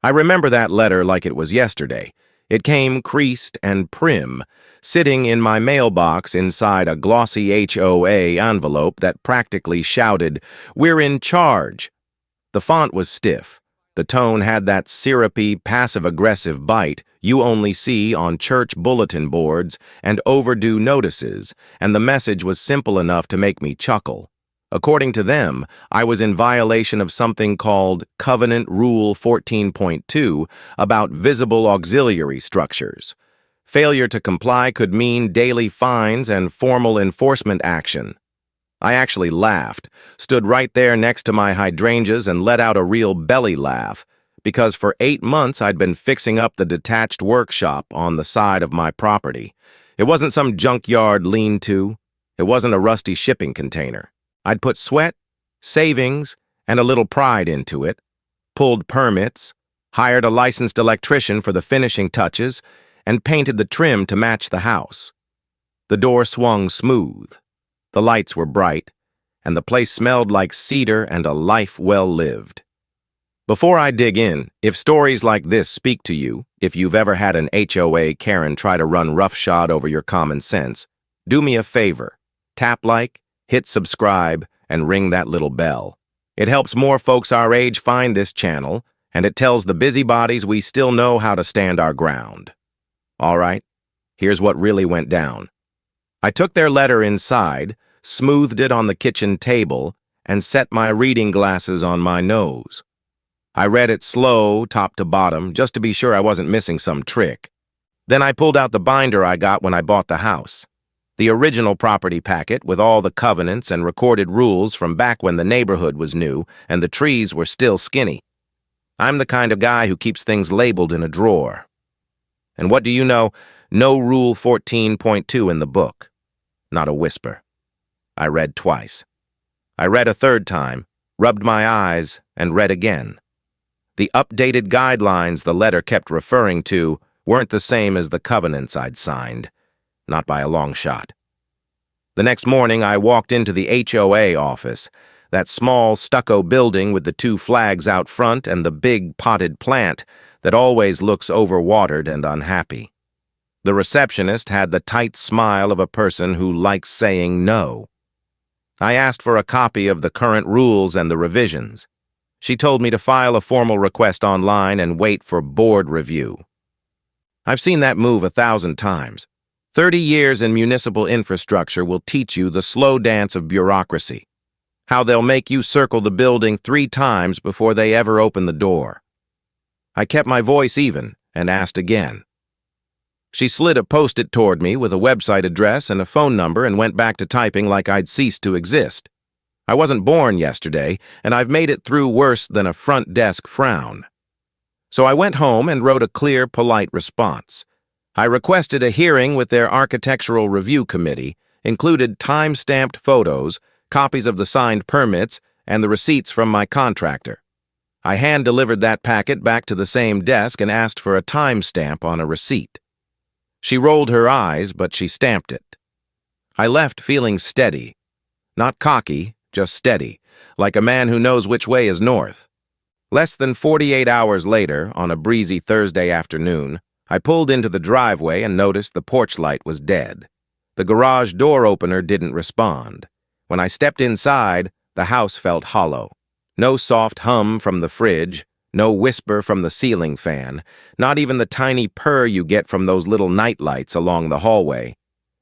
I remember that letter like it was yesterday. It came creased and prim, sitting in my mailbox inside a glossy HOA envelope that practically shouted, "We're in charge." The font was stiff. The tone had that syrupy, passive-aggressive bite you only see on church bulletin boards and overdue notices, and the message was simple enough to make me chuckle. According to them, I was in violation of something called Covenant Rule 14.2 about visible auxiliary structures. Failure to comply could mean daily fines and formal enforcement action. I actually laughed, stood right there next to my hydrangeas and let out a real belly laugh, because for 8 months I'd been fixing up the detached workshop on the side of my property. It wasn't some junkyard lean-to. It wasn't a rusty shipping container. I'd put sweat, savings, and a little pride into it, pulled permits, hired a licensed electrician for the finishing touches, and painted the trim to match the house. The door swung smooth. The lights were bright, and the place smelled like cedar and a life well lived. Before I dig in, if stories like this speak to you, if you've ever had an HOA Karen try to run roughshod over your common sense, do me a favor. Tap like, hit subscribe, and ring that little bell. It helps more folks our age find this channel, and it tells the busybodies we still know how to stand our ground. All right, here's what really went down. I took their letter inside, smoothed it on the kitchen table, and set my reading glasses on my nose. I read it slow, top to bottom, just to be sure I wasn't missing some trick. Then I pulled out the binder I got when I bought the house. The original property packet with all the covenants and recorded rules from back when the neighborhood was new and the trees were still skinny. I'm the kind of guy who keeps things labeled in a drawer. And what do you know? No Rule 14.2 in the book. Not a whisper. I read twice. I read a third time, rubbed my eyes, and read again. The updated guidelines the letter kept referring to weren't the same as the covenants I'd signed. Not by a long shot. The next morning, I walked into the HOA office, that small stucco building with the 2 flags out front and the big potted plant that always looks overwatered and unhappy. The receptionist had the tight smile of a person who likes saying no. I asked for a copy of the current rules and the revisions. She told me to file a formal request online and wait for board review. I've seen that move 1,000 times. 30 years in municipal infrastructure will teach you the slow dance of bureaucracy, how they'll make you circle the building 3 times before they ever open the door. I kept my voice even and asked again. She slid a post-it toward me with a website address and a phone number and went back to typing like I'd ceased to exist. I wasn't born yesterday, and I've made it through worse than a front desk frown. So I went home and wrote a clear, polite response. I requested a hearing with their architectural review committee, included time-stamped photos, copies of the signed permits, and the receipts from my contractor. I hand-delivered that packet back to the same desk and asked for a timestamp on a receipt. She rolled her eyes, but she stamped it. I left feeling steady. Not cocky, just steady, like a man who knows which way is north. Less than 48 hours later, on a breezy Thursday afternoon, I pulled into the driveway and noticed the porch light was dead. The garage door opener didn't respond. When I stepped inside, the house felt hollow. No soft hum from the fridge, no whisper from the ceiling fan, not even the tiny purr you get from those little night lights along the hallway.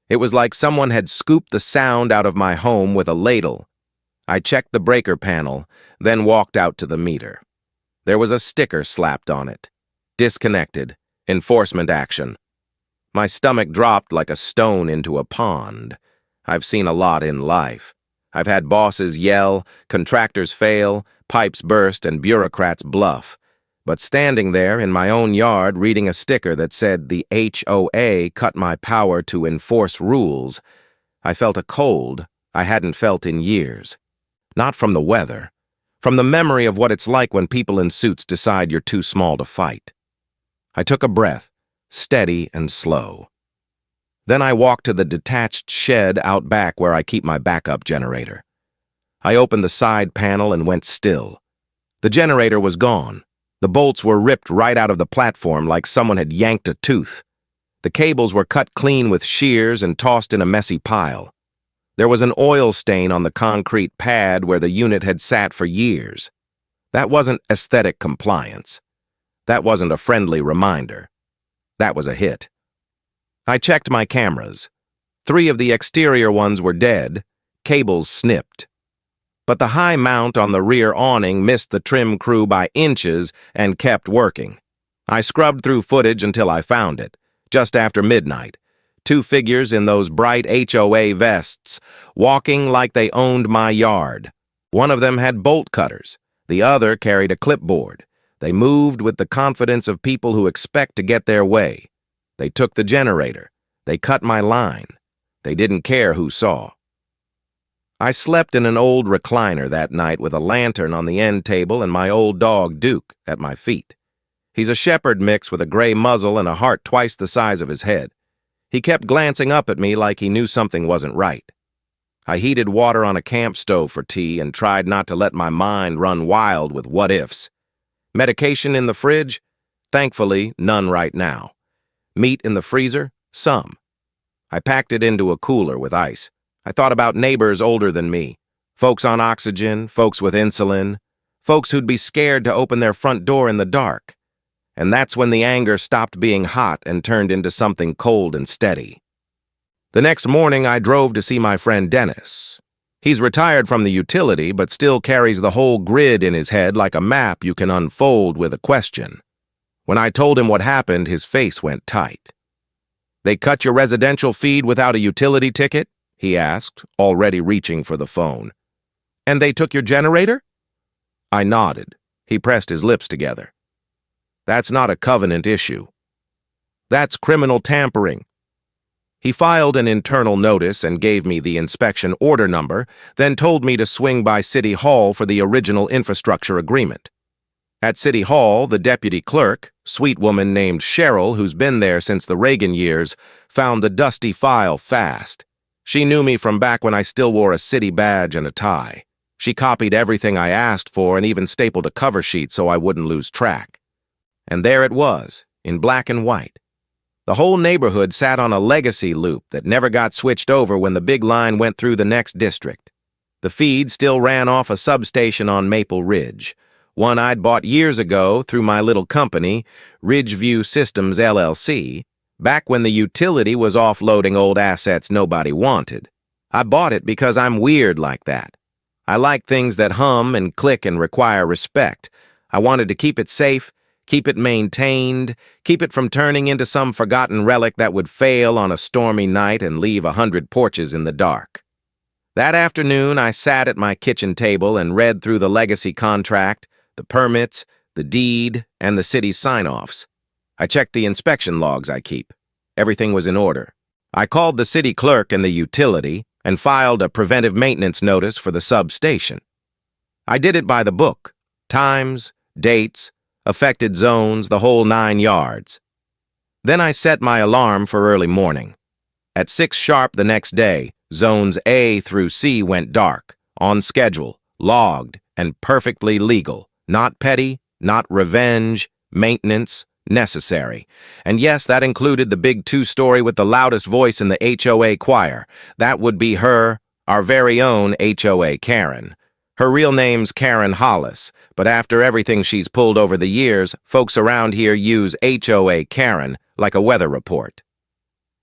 It was like someone had scooped the sound out of my home with a ladle. I checked the breaker panel, then walked out to the meter. There was a sticker slapped on it. Disconnected. Enforcement action. My stomach dropped like a stone into a pond. I've seen a lot in life. I've had bosses yell, contractors fail, pipes burst, and bureaucrats bluff. But standing there in my own yard reading a sticker that said the HOA cut my power to enforce rules, I felt a cold I hadn't felt in years. Not from the weather, from the memory of what it's like when people in suits decide you're too small to fight. I took a breath, steady and slow. Then I walked to the detached shed out back where I keep my backup generator. I opened the side panel and went still. The generator was gone. The bolts were ripped right out of the platform like someone had yanked a tooth. The cables were cut clean with shears and tossed in a messy pile. There was an oil stain on the concrete pad where the unit had sat for years. That wasn't aesthetic compliance. That wasn't a friendly reminder. That was a hit. I checked my cameras. 3 of the exterior ones were dead, cables snipped. But the high mount on the rear awning missed the trim crew by inches and kept working. I scrubbed through footage until I found it, just after midnight. 2 figures in those bright HOA vests, walking like they owned my yard. One of them had bolt cutters. The other carried a clipboard. They moved with the confidence of people who expect to get their way. They took the generator. They cut my line. They didn't care who saw. I slept in an old recliner that night with a lantern on the end table and my old dog, Duke, at my feet. He's a shepherd mix with a gray muzzle and a heart twice the size of his head. He kept glancing up at me like he knew something wasn't right. I heated water on a camp stove for tea and tried not to let my mind run wild with what-ifs. Medication in the fridge? Thankfully, none right now. Meat in the freezer? Some. I packed it into a cooler with ice. I thought about neighbors older than me, folks on oxygen, folks with insulin, folks who'd be scared to open their front door in the dark. And that's when the anger stopped being hot and turned into something cold and steady. The next morning, I drove to see my friend Dennis. He's retired from the utility, but still carries the whole grid in his head like a map you can unfold with a question. When I told him what happened, his face went tight. "They cut your residential feed without a utility ticket?" he asked, already reaching for the phone. "And they took your generator?" I nodded. He pressed his lips together. "That's not a covenant issue. That's criminal tampering." He filed an internal notice and gave me the inspection order number, then told me to swing by City Hall for the original infrastructure agreement. At City Hall, the deputy clerk, sweet woman named Cheryl, who's been there since the Reagan years, found the dusty file fast. She knew me from back when I still wore a city badge and a tie. She copied everything I asked for and even stapled a cover sheet so I wouldn't lose track. And there it was, in black and white. The whole neighborhood sat on a legacy loop that never got switched over when the big line went through the next district. The feed still ran off a substation on Maple Ridge, one I'd bought years ago through my little company, Ridgeview Systems LLC, back when the utility was offloading old assets nobody wanted. I bought it because I'm weird like that. I like things that hum and click and require respect. I wanted to keep it safe, keep it maintained, keep it from turning into some forgotten relic that would fail on a stormy night and leave 100 porches in the dark. That afternoon, I sat at my kitchen table and read through the legacy contract, the permits, the deed, and the city's sign-offs. I checked the inspection logs I keep. Everything was in order. I called the city clerk and the utility and filed a preventive maintenance notice for the substation. I did it by the book. Times, dates, affected zones, the whole 9 yards. Then I set my alarm for early morning. At 6 sharp the next day, zones A through C went dark, on schedule, logged, and perfectly legal. Not petty, not revenge, maintenance, necessary. And yes, that included the big 2-story with the loudest voice in the HOA choir. That would be her, our very own HOA Karen. Her real name's Karen Hollis, but after everything she's pulled over the years, folks around here use HOA Karen like a weather report.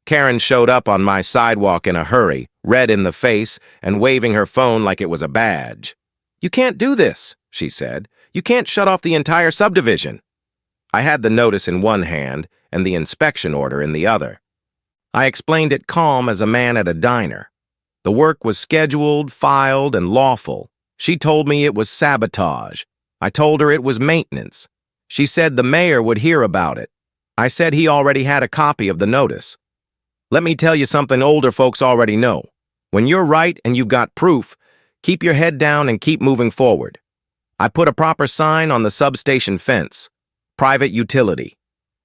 Karen showed up on my sidewalk in a hurry, red in the face, and waving her phone like it was a badge. "You can't do this," she said. "You can't shut off the entire subdivision." I had the notice in one hand and the inspection order in the other. I explained it calm as a man at a diner. The work was scheduled, filed, and lawful. She told me it was sabotage. I told her it was maintenance. She said the mayor would hear about it. I said he already had a copy of the notice. Let me tell you something older folks already know. When you're right and you've got proof, keep your head down and keep moving forward. I put a proper sign on the substation fence. Private utility.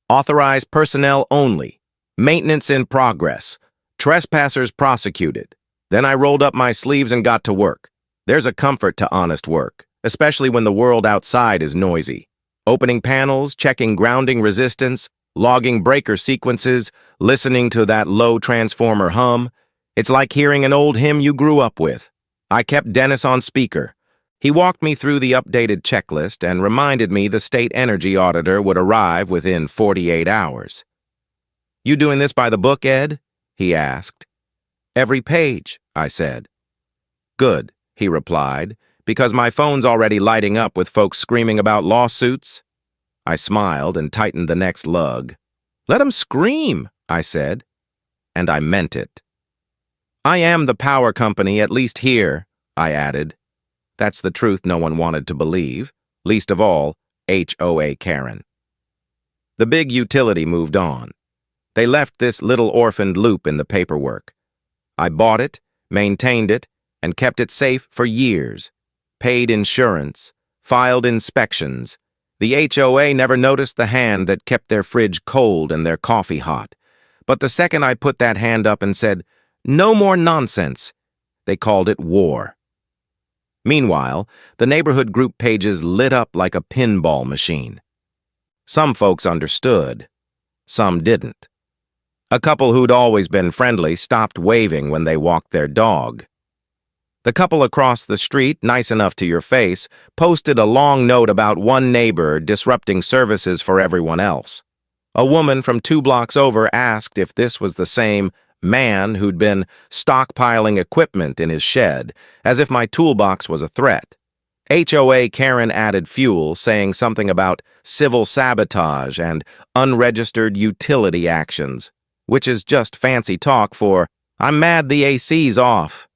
Authorized personnel only. Maintenance in progress. Trespassers prosecuted. Then I rolled up my sleeves and got to work. There's a comfort to honest work, especially when the world outside is noisy. Opening panels, checking grounding resistance, logging breaker sequences, listening to that low transformer hum. It's like hearing an old hymn you grew up with. I kept Dennis on speaker. He walked me through the updated checklist and reminded me the state energy auditor would arrive within 48 hours. "You doing this by the book, Ed?" he asked. "Every page," I said. "Good," he replied, "because my phone's already lighting up with folks screaming about lawsuits." I smiled and tightened the next lug. "Let 'em scream," I said. And I meant it. "I am the power company, at least here," I added. That's the truth no one wanted to believe, least of all, HOA Karen. The big utility moved on. They left this little orphaned loop in the paperwork. I bought it, maintained it, and kept it safe for years. Paid insurance, filed inspections. The HOA never noticed the hand that kept their fridge cold and their coffee hot. But the second I put that hand up and said, "No more nonsense," they called it war. Meanwhile, the neighborhood group pages lit up like a pinball machine. Some folks understood. Some didn't. A couple who'd always been friendly stopped waving when they walked their dog. The couple across the street, nice enough to your face, posted a long note about one neighbor disrupting services for everyone else. A woman from 2 blocks over asked if this was the same man who'd been stockpiling equipment in his shed, as if my toolbox was a threat. HOA Karen added fuel, saying something about civil sabotage and unregistered utility actions, which is just fancy talk for, "I'm mad the AC's off."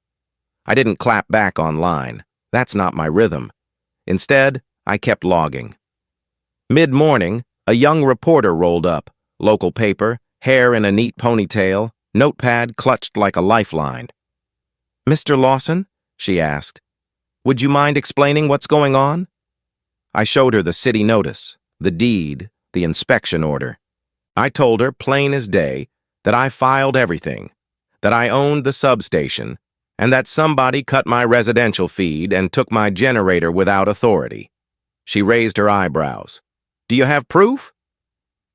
I didn't clap back online. That's not my rhythm. Instead, I kept logging. Mid-morning, a young reporter rolled up, local paper, hair in a neat ponytail, notepad clutched like a lifeline. "Mr. Lawson?" she asked. "Would you mind explaining what's going on?" I showed her the city notice, the deed, the inspection order. I told her, plain as day, that I filed everything, that I owned the substation, and that somebody cut my residential feed and took my generator without authority. She raised her eyebrows. "Do you have proof?"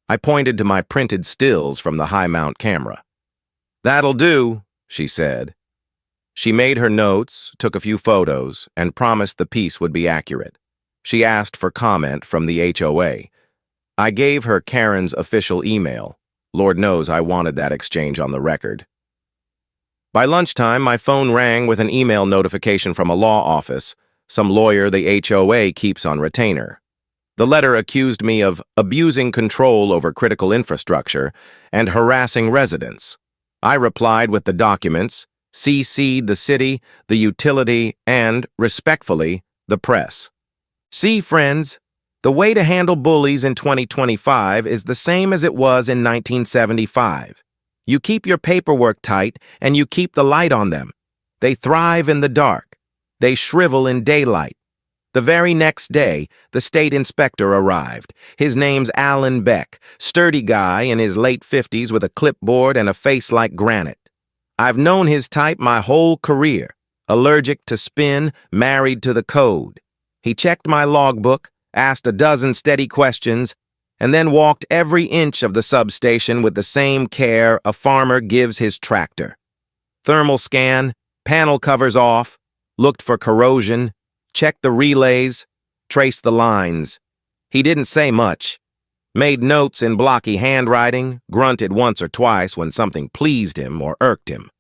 I pointed to my printed stills from the high-mount camera. "That'll do," she said. She made her notes, took a few photos, and promised the piece would be accurate. She asked for comment from the HOA. I gave her Karen's official email. Lord knows I wanted that exchange on the record. By lunchtime, my phone rang with an email notification from a law office, some lawyer the HOA keeps on retainer. The letter accused me of abusing control over critical infrastructure and harassing residents. I replied with the documents, CC'd the city, the utility, and, respectfully, the press. "See, friends, the way to handle bullies in 2025 is the same as it was in 1975. You keep your paperwork tight and you keep the light on them. They thrive in the dark. They shrivel in daylight. The very next day, the state inspector arrived. His name's Alan Beck, sturdy guy in his late 50s with a clipboard and a face like granite. I've known his type my whole career, allergic to spin, married to the code. He checked my logbook, asked a dozen steady questions, and then walked every inch of the substation with the same care a farmer gives his tractor. Thermal scan, panel covers off, looked for corrosion, checked the relays, traced the lines. He didn't say much. Made notes in blocky handwriting, grunted once or twice when something pleased him or irked him.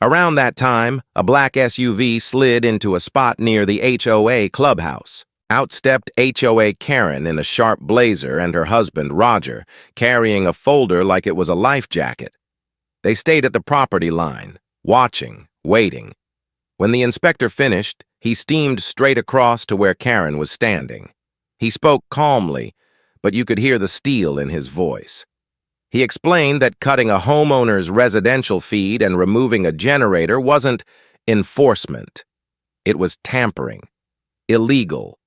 Around that time, a black SUV slid into a spot near the HOA clubhouse. Out stepped HOA Karen in a sharp blazer and her husband, Roger, carrying a folder like it was a life jacket. They stayed at the property line, watching, waiting. When the inspector finished, he steamed straight across to where Karen was standing. He spoke calmly, but you could hear the steel in his voice. He explained that cutting a homeowner's residential feed and removing a generator wasn't enforcement. It was tampering. Illegal.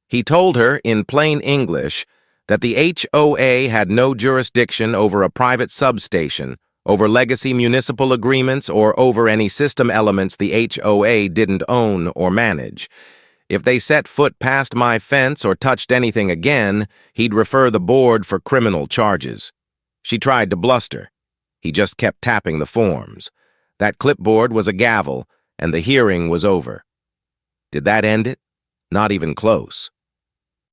He told her, in plain English, that the HOA had no jurisdiction over a private substation, over legacy municipal agreements, or over any system elements the HOA didn't own or manage. If they set foot past my fence or touched anything again, he'd refer the board for criminal charges. She tried to bluster. He just kept tapping the forms. That clipboard was a gavel, and the hearing was over. Did that end it? Not even close.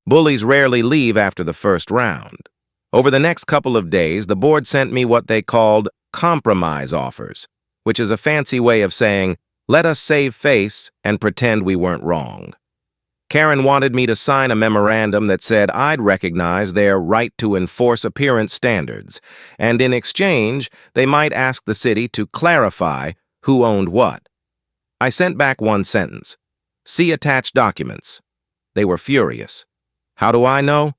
Bullies rarely leave after the first round. Over the next couple of days, the board sent me what they called compromise offers, which is a fancy way of saying, let us save face and pretend we weren't wrong. Karen wanted me to sign a memorandum that said I'd recognize their right to enforce appearance standards, and in exchange, they might ask the city to clarify who owned what. I sent back one sentence. See attached documents. They were furious. How do I know?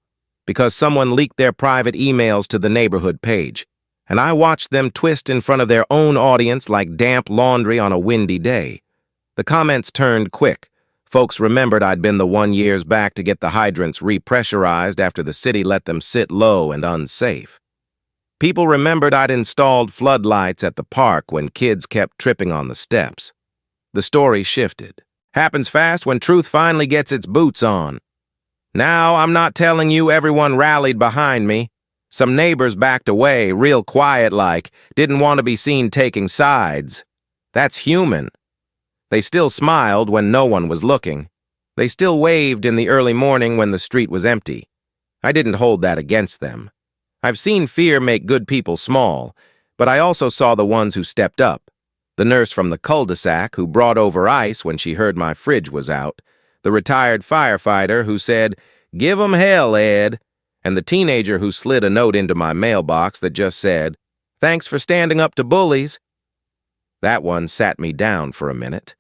Because someone leaked their private emails to the neighborhood page, and I watched them twist in front of their own audience like damp laundry on a windy day. The comments turned quick. Folks remembered I'd been the one years back to get the hydrants repressurized after the city let them sit low and unsafe. People remembered I'd installed floodlights at the park when kids kept tripping on the steps. The story shifted. Happens fast when truth finally gets its boots on. Now, I'm not telling you everyone rallied behind me. Some neighbors backed away, real quiet-like, didn't want to be seen taking sides. That's human. They still smiled when no one was looking. They still waved in the early morning when the street was empty. I didn't hold that against them. I've seen fear make good people small, but I also saw the ones who stepped up. The nurse from the cul-de-sac who brought over ice when she heard my fridge was out, the retired firefighter who said, "Give 'em hell, Ed," and the teenager who slid a note into my mailbox that just said, "Thanks for standing up to bullies." That one sat me down for a minute.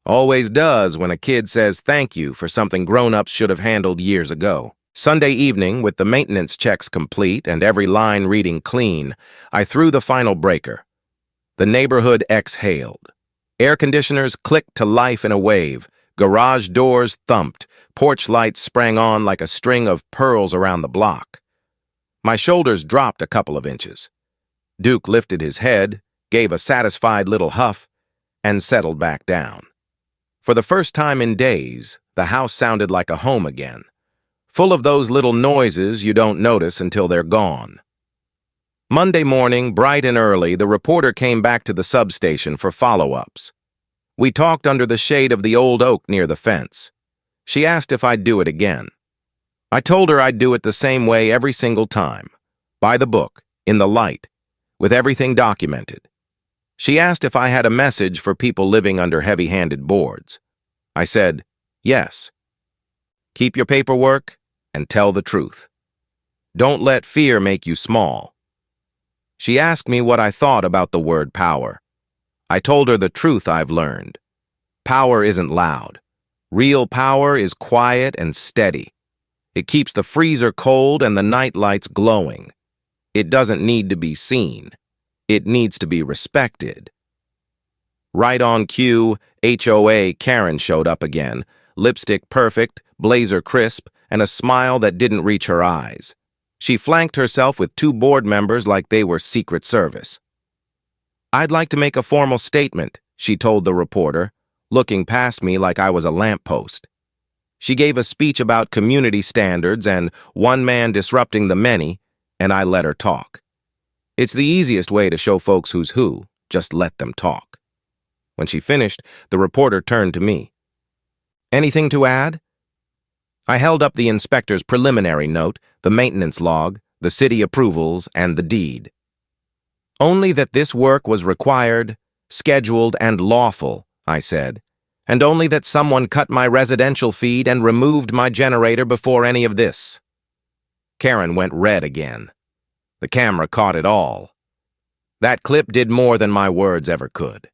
Always does when a kid says thank you for something grown-ups should have handled years ago. Sunday evening, with the maintenance checks complete and every line reading clean, I threw the final breaker. The neighborhood exhaled. Air conditioners clicked to life in a wave. Garage doors thumped. Porch lights sprang on like a string of pearls around the block. My shoulders dropped a couple of inches. Duke lifted his head, gave a satisfied little huff, and settled back down. For the first time in days, the house sounded like a home again, full of those little noises you don't notice until they're gone. Monday morning, bright and early, the reporter came back to the substation for follow-ups. We talked under the shade of the old oak near the fence. She asked if I'd do it again. I told her I'd do it the same way every single time, by the book, in the light, with everything documented. She asked if I had a message for people living under heavy-handed boards. I said, yes. Keep your paperwork and tell the truth. Don't let fear make you small. She asked me what I thought about the word power. I told her the truth I've learned. Power isn't loud. Real power is quiet and steady. It keeps the freezer cold and the night lights glowing. It doesn't need to be seen. It needs to be respected. Right on cue, HOA Karen showed up again, lipstick perfect, blazer crisp, and a smile that didn't reach her eyes. She flanked herself with two board members like they were Secret Service. I'd like to make a formal statement, she told the reporter, looking past me like I was a lamppost. She gave a speech about community standards and one man disrupting the many, and I let her talk. It's the easiest way to show folks who's who, just let them talk. When she finished, the reporter turned to me. Anything to add? I held up the inspector's preliminary note, the maintenance log, the city approvals, and the deed. Only that this work was required, scheduled, and lawful, I said, and only that someone cut my residential feed and removed my generator before any of this. Karen went red again. The camera caught it all. That clip did more than my words ever could.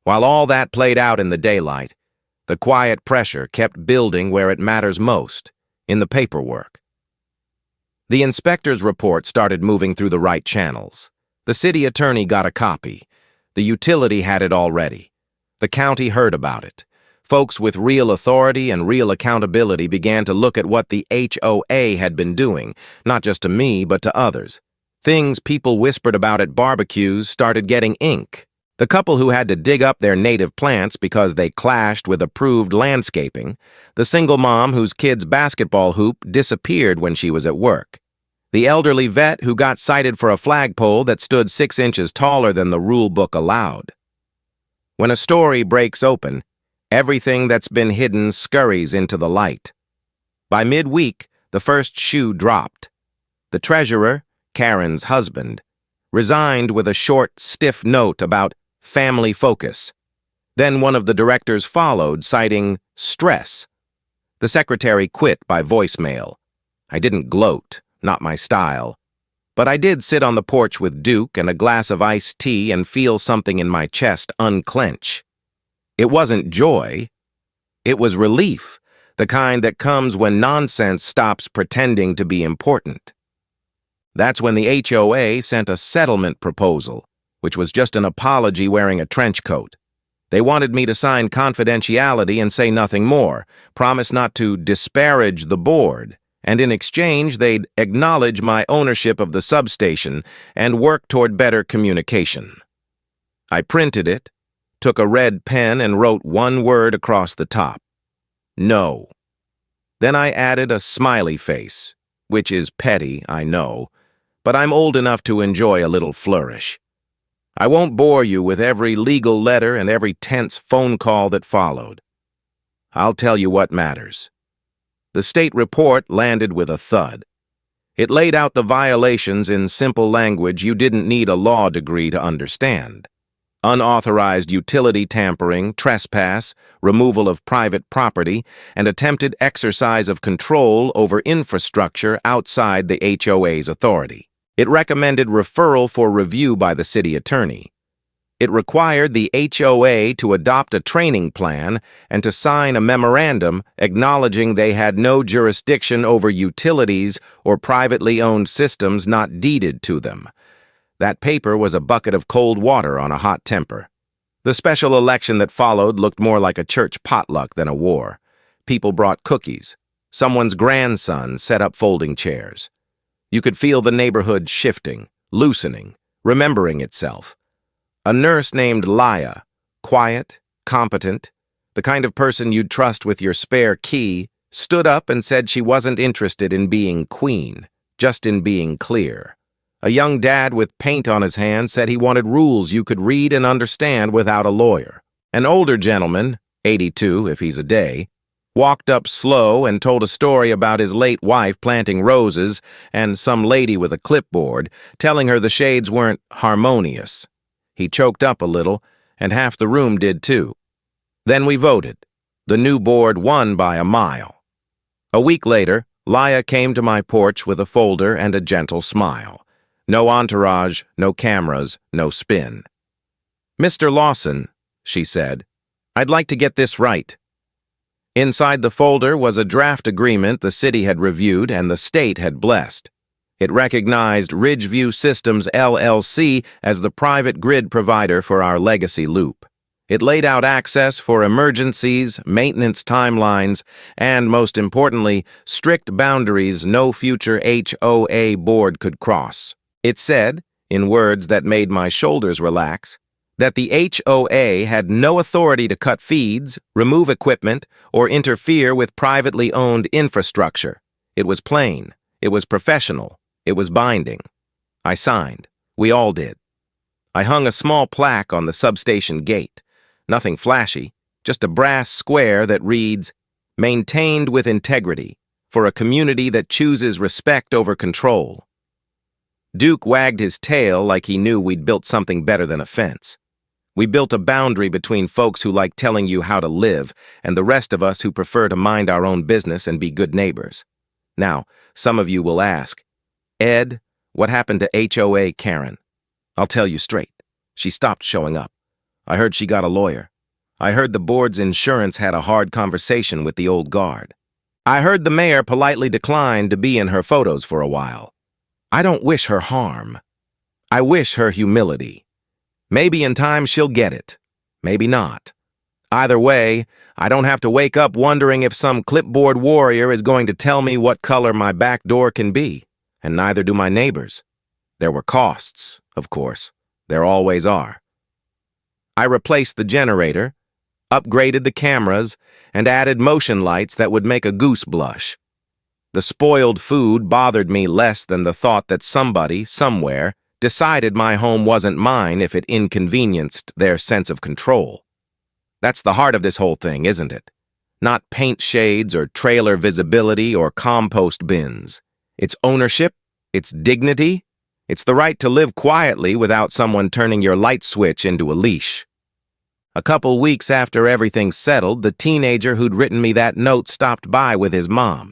While all that played out in the daylight, the quiet pressure kept building where it matters most, in the paperwork. The inspector's report started moving through the right channels. The city attorney got a copy. The utility had it already. The county heard about it. Folks with real authority and real accountability began to look at what the HOA had been doing, not just to me, but to others. Things people whispered about at barbecues started getting ink. The couple who had to dig up their native plants because they clashed with approved landscaping, the single mom whose kid's basketball hoop disappeared when she was at work, the elderly vet who got cited for a flagpole that stood 6 inches taller than the rule book allowed. When a story breaks open, everything that's been hidden scurries into the light. By midweek, the first shoe dropped. The treasurer, Karen's husband, resigned with a short, stiff note about family focus. Then one of the directors followed, citing stress. The secretary quit by voicemail. I didn't gloat, not my style. But I did sit on the porch with Duke and a glass of iced tea and feel something in my chest unclench. It wasn't joy. It was relief, the kind that comes when nonsense stops pretending to be important. That's when the HOA sent a settlement proposal, which was just an apology wearing a trench coat. They wanted me to sign confidentiality and say nothing more, promise not to disparage the board, and in exchange they'd acknowledge my ownership of the substation and work toward better communication. I printed it, took a red pen and wrote one word across the top. No. Then I added a smiley face, which is petty, I know, but I'm old enough to enjoy a little flourish. I won't bore you with every legal letter and every tense phone call that followed. I'll tell you what matters. The state report landed with a thud. It laid out the violations in simple language you didn't need a law degree to understand. Unauthorized utility tampering, trespass, removal of private property, and attempted exercise of control over infrastructure outside the HOA's authority. It recommended referral for review by the city attorney. It required the HOA to adopt a training plan and to sign a memorandum acknowledging they had no jurisdiction over utilities or privately owned systems not deeded to them. That paper was a bucket of cold water on a hot temper. The special election that followed looked more like a church potluck than a war. People brought cookies. Someone's grandson set up folding chairs. You could feel the neighborhood shifting, loosening, remembering itself. A nurse named Laya, quiet, competent, the kind of person you'd trust with your spare key, stood up and said she wasn't interested in being queen, just in being clear. A young dad with paint on his hands said he wanted rules you could read and understand without a lawyer. An older gentleman, 82 if he's a day, walked up slow and told a story about his late wife planting roses and some lady with a clipboard telling her the shades weren't harmonious. He choked up a little, and half the room did too. Then we voted. The new board won by a mile. A week later, Laya came to my porch with a folder and a gentle smile. No entourage, no cameras, no spin. "Mr. Lawson," she said, "I'd like to get this right." Inside the folder was a draft agreement the city had reviewed and the state had blessed. It recognized Ridgeview Systems LLC as the private grid provider for our legacy loop. It laid out access for emergencies, maintenance timelines, and, most importantly, strict boundaries no future HOA board could cross. It said, in words that made my shoulders relax, that the HOA had no authority to cut feeds, remove equipment, or interfere with privately owned infrastructure. It was plain. It was professional. It was binding. I signed. We all did. I hung a small plaque on the substation gate. Nothing flashy, just a brass square that reads, "Maintained with integrity, for a community that chooses respect over control." Duke wagged his tail like he knew we'd built something better than a fence. We built a boundary between folks who like telling you how to live and the rest of us who prefer to mind our own business and be good neighbors. Now, some of you will ask, "Ed, what happened to HOA Karen?" I'll tell you straight. She stopped showing up. I heard she got a lawyer. I heard the board's insurance had a hard conversation with the old guard. I heard the mayor politely declined to be in her photos for a while. I don't wish her harm. I wish her humility. Maybe in time she'll get it. Maybe not. Either way, I don't have to wake up wondering if some clipboard warrior is going to tell me what color my back door can be, and neither do my neighbors. There were costs, of course. There always are. I replaced the generator, upgraded the cameras, and added motion lights that would make a goose blush. The spoiled food bothered me less than the thought that somebody, somewhere, decided my home wasn't mine if it inconvenienced their sense of control. That's the heart of this whole thing, isn't it? Not paint shades or trailer visibility or compost bins. It's ownership, it's dignity, it's the right to live quietly without someone turning your light switch into a leash. A couple weeks after everything settled, the teenager who'd written me that note stopped by with his mom.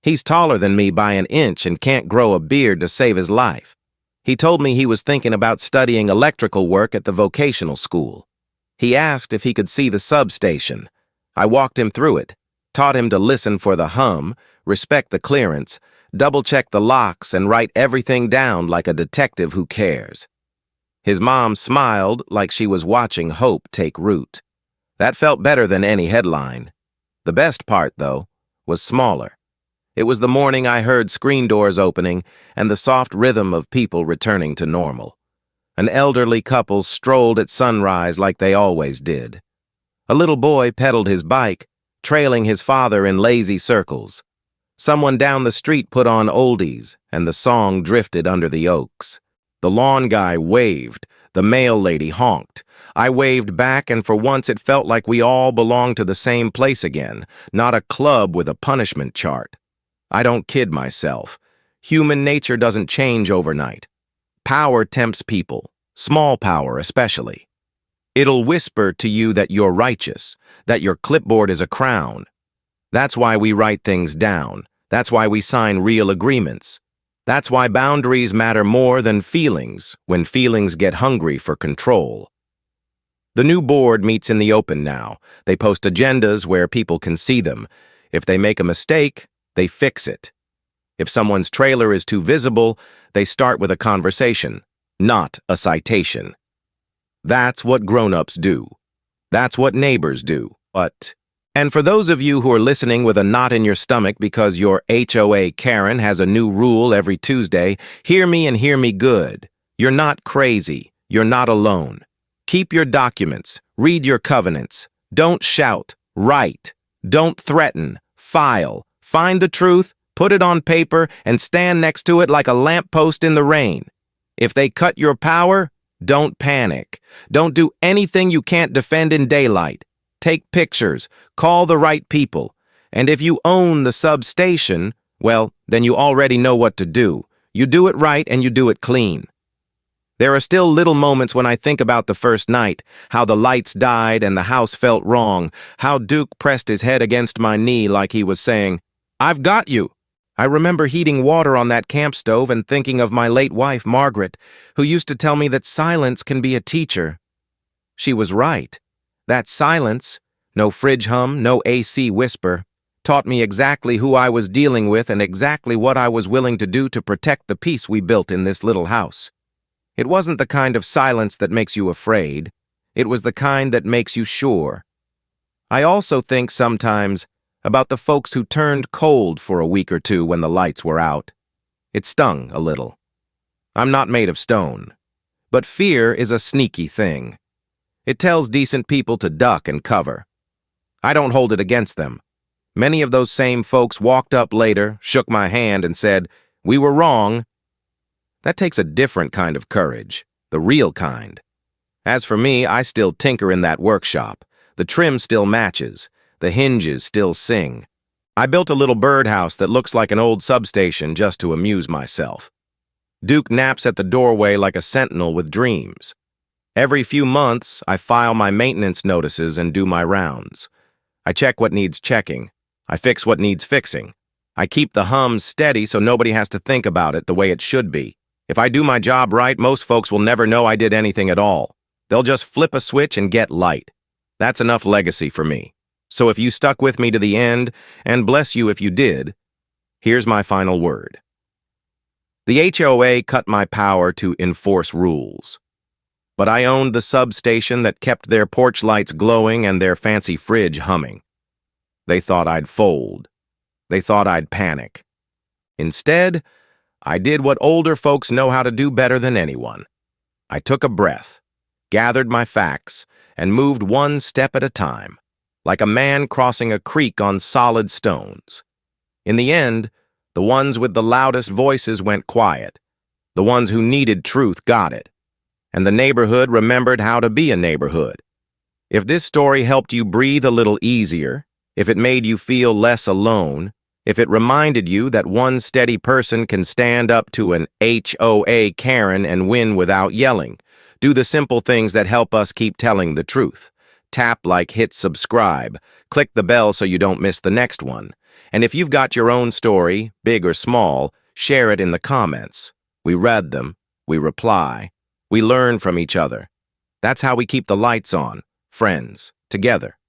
He's taller than me by an inch and can't grow a beard to save his life. He told me he was thinking about studying electrical work at the vocational school. He asked if he could see the substation. I walked him through it, taught him to listen for the hum, respect the clearance, double-check the locks, and write everything down like a detective who cares. His mom smiled like she was watching hope take root. That felt better than any headline. The best part, though, was smaller. It was the morning I heard screen doors opening and the soft rhythm of people returning to normal. An elderly couple strolled at sunrise like they always did. A little boy pedaled his bike, trailing his father in lazy circles. Someone down the street put on oldies, and the song drifted under the oaks. The lawn guy waved, the mail lady honked. I waved back, and for once it felt like we all belonged to the same place again, not a club with a punishment chart. I don't kid myself. Human nature doesn't change overnight. Power tempts people, small power especially. It'll whisper to you that you're righteous, that your clipboard is a crown. That's why we write things down. That's why we sign real agreements. That's why boundaries matter more than feelings when feelings get hungry for control. The new board meets in the open now. They post agendas where people can see them. If they make a mistake, they fix it. If someone's trailer is too visible, they start with a conversation, not a citation. That's what grown-ups do. That's what neighbors do. And for those of you who are listening with a knot in your stomach because your HOA Karen has a new rule every Tuesday, hear me and hear me good. You're not crazy. You're not alone. Keep your documents. Read your covenants. Don't shout. Write. Don't threaten. File. Find the truth, put it on paper, and stand next to it like a lamppost in the rain. If they cut your power, don't panic. Don't do anything you can't defend in daylight. Take pictures. Call the right people. And if you own the substation, well, then you already know what to do. You do it right and you do it clean. There are still little moments when I think about the first night, how the lights died and the house felt wrong, how Duke pressed his head against my knee like he was saying, "I've got you." I remember heating water on that camp stove and thinking of my late wife, Margaret, who used to tell me that silence can be a teacher. She was right. That silence, no fridge hum, no AC whisper, taught me exactly who I was dealing with and exactly what I was willing to do to protect the peace we built in this little house. It wasn't the kind of silence that makes you afraid. It was the kind that makes you sure. I also think sometimes about the folks who turned cold for a week or two when the lights were out. It stung a little. I'm not made of stone. But fear is a sneaky thing. It tells decent people to duck and cover. I don't hold it against them. Many of those same folks walked up later, shook my hand, and said, "We were wrong." That takes a different kind of courage, the real kind. As for me, I still tinker in that workshop. The trim still matches. The hinges still sing. I built a little birdhouse that looks like an old substation just to amuse myself. Duke naps at the doorway like a sentinel with dreams. Every few months, I file my maintenance notices and do my rounds. I check what needs checking. I fix what needs fixing. I keep the hums steady so nobody has to think about it the way it should be. If I do my job right, most folks will never know I did anything at all. They'll just flip a switch and get light. That's enough legacy for me. So if you stuck with me to the end, and bless you if you did, here's my final word. The HOA cut my power to enforce rules. But I owned the substation that kept their porch lights glowing and their fancy fridge humming. They thought I'd fold. They thought I'd panic. Instead, I did what older folks know how to do better than anyone. I took a breath. gathered my facts, and moved one step at a time, like a man crossing a creek on solid stones. In the end, the ones with the loudest voices went quiet. The ones who needed truth got it. And the neighborhood remembered how to be a neighborhood. If this story helped you breathe a little easier, if it made you feel less alone, if it reminded you that one steady person can stand up to an HOA Karen and win without yelling, do the simple things that help us keep telling the truth. Tap like, hit subscribe, click the bell so you don't miss the next one. And if you've got your own story, big or small, share it in the comments. We read them, we reply, we learn from each other. That's how we keep the lights on, friends, together.